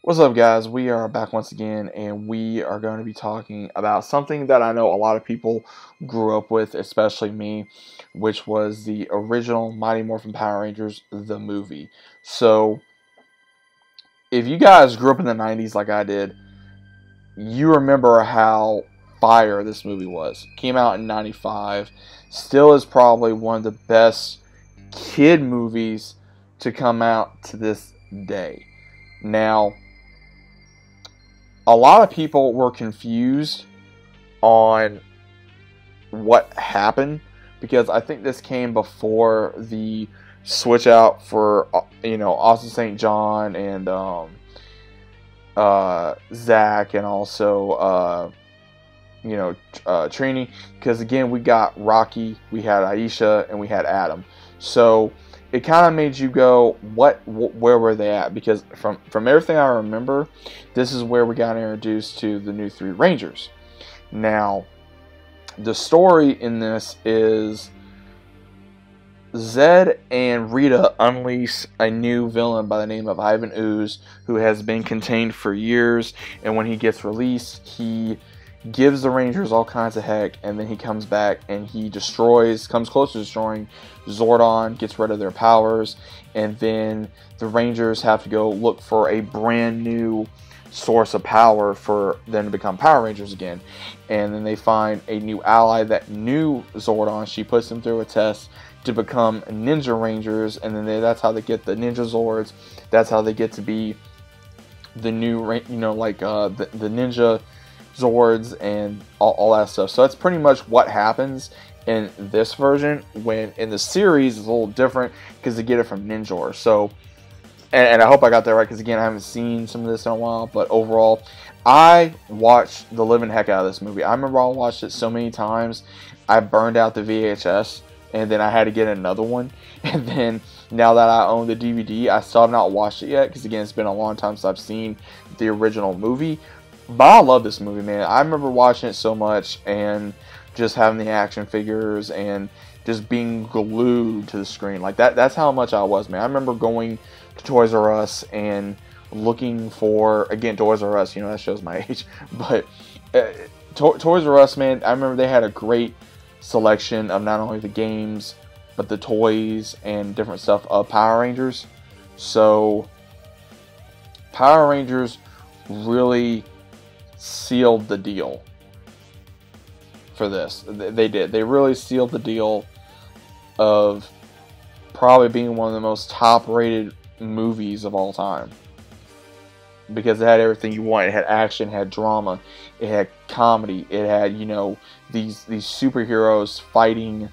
What's up, guys? We are back once again, and we are going to be talking about something that I know a lot of people grew up with, especially me, which was the original Mighty Morphin Power Rangers, the movie. So, if you guys grew up in the 90s like I did, you remember how fire this movie was. Came out in 95, still is probably one of the best kid movies to come out to this day. Now, a lot of people were confused on what happened because I think this came before the switch out for Austin St. John and Zach and also Trini, because again we got Rocky, we had Aisha, and we had Adam. So it kind of made you go, where were they at? Because from everything I remember, this is where we got introduced to the new three Rangers. Now, the story in this is Zed and Rita unleash a new villain by the name of Ivan Ooze, who has been contained for years, and when he gets released, he gives the Rangers all kinds of heck, and then he comes back and he comes close to destroying Zordon, gets rid of their powers, and then the Rangers have to go look for a brand new source of power for them to become Power Rangers again. And then they find a new ally that knew Zordon. She puts them through a test to become Ninja Rangers, and then that's how they get the Ninja Zords. That's how they get to be the new, the Ninja Zords and all that stuff. So that's pretty much what happens in this version, when in the series it's a little different because they get it from Ninja. So, and I hope I got that right, because again I haven't seen some of this in a while, but overall I watched the living heck out of this movie. I remember I watched it so many times I burned out the VHS, and then I had to get another one, and then now that I own the DVD, I still have not watched it yet because again it's been a long time since I've seen the original movie. But I love this movie, man. I remember watching it so much and just having the action figures and just being glued to the screen. Like that's how much I was, man. I remember going to Toys R Us and looking for, again, Toys R Us, that shows my age. But Toys R Us, man, I remember they had a great selection of not only the games, but the toys and different stuff of Power Rangers. So Power Rangers really sealed the deal for this. They did. They really sealed the deal of probably being one of the most top-rated movies of all time, because it had everything you want. It had action, it had drama, it had comedy, it had these superheroes fighting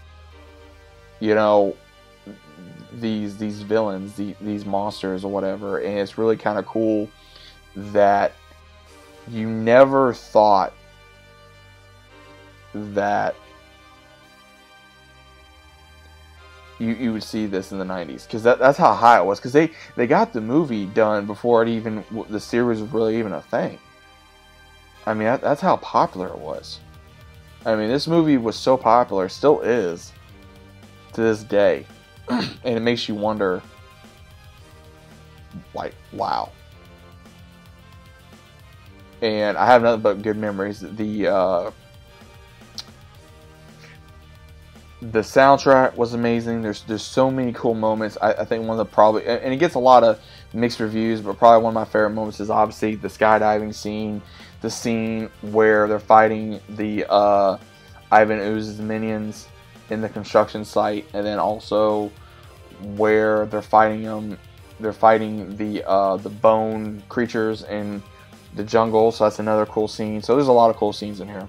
these villains, these monsters or whatever. And it's really kind of cool that you never thought that you would see this in the 90s, because that's how high it was, because they got the movie done before the series was really even a thing. I mean, that's how popular it was. I mean, this movie was so popular, still is to this day, and it makes you wonder, like, wow. And I have nothing but good memories. The soundtrack was amazing. There's so many cool moments. I think one of the and it gets a lot of mixed reviews, but probably one of my favorite moments is obviously the skydiving scene, the scene where they're fighting the Ivan Ooze's minions in the construction site, and then also where they're fighting the bone creatures in the jungle. So that's another cool scene. So there's a lot of cool scenes in here,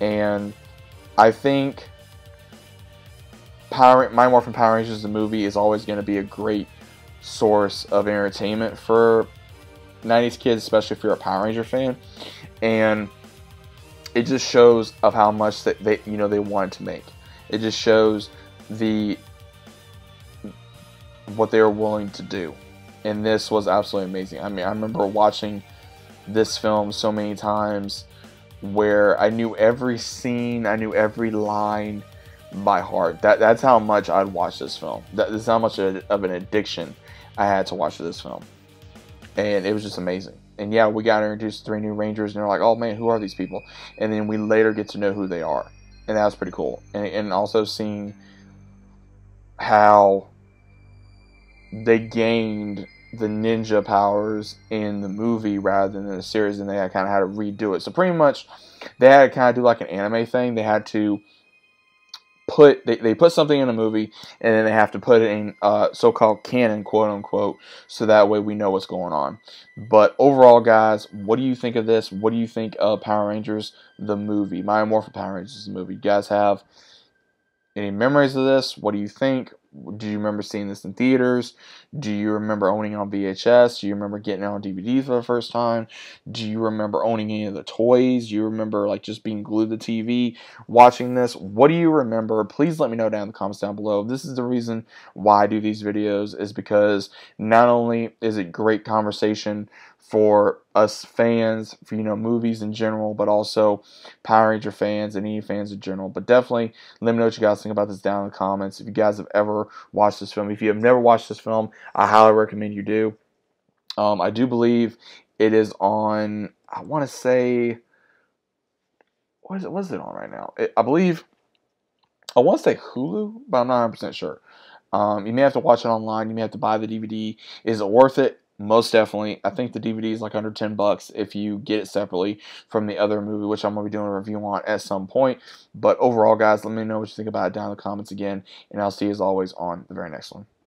and I think Mighty Morphin Power Rangers the movie is always going to be a great source of entertainment for 90s kids, especially if you're a Power Ranger fan. And it just shows of how much that they wanted to make. It just shows what they were willing to do, and this was absolutely amazing. I mean, I remember watching this film so many times where I knew every scene, I knew every line by heart. That's how much I'd watch this film. That's how much of an addiction I had to watch this film. and it was just amazing. And yeah, we got introduced to 3 new Rangers, and they're like, oh man, who are these people? And then we later get to know who they are, and that was pretty cool. And also seeing how they gained the ninja powers in the movie rather than in the series, and they kind of had to redo it. So pretty much, they had to kind of do like an anime thing. They had to they put something in a movie, and then they have to put it in so-called canon, quote unquote, so that way we know what's going on. But overall, guys, what do you think of this? What do you think of Power Rangers the movie? Mighty Morphin Power Rangers the movie. You guys have any memories of this? What do you think? Do you remember seeing this in theaters? Do you remember owning it on VHS? Do you remember getting it on DVD for the first time? Do you remember owning any of the toys? Do you remember like just being glued to the TV watching this? What do you remember? Please let me know down in the comments down below. This is the reason why I do these videos, is because not only is it great conversation for us fans, for movies in general, but also Power Ranger fans and any fans in general. But definitely let me know what you guys think about this down in the comments. If you guys have ever watched this film, if you have never watched this film, I highly recommend you do. I do believe it is on, I want to say, what is it on right now? I believe, I want to say Hulu, but I'm not 100% sure. You may have to watch it online. You may have to buy the DVD. Is it worth it? Most definitely. I think the DVD is like under $10 if you get it separately from the other movie, which I'm going to be doing a review on at some point. But overall, guys, let me know what you think about it down in the comments again, and I'll see you as always on the very next one.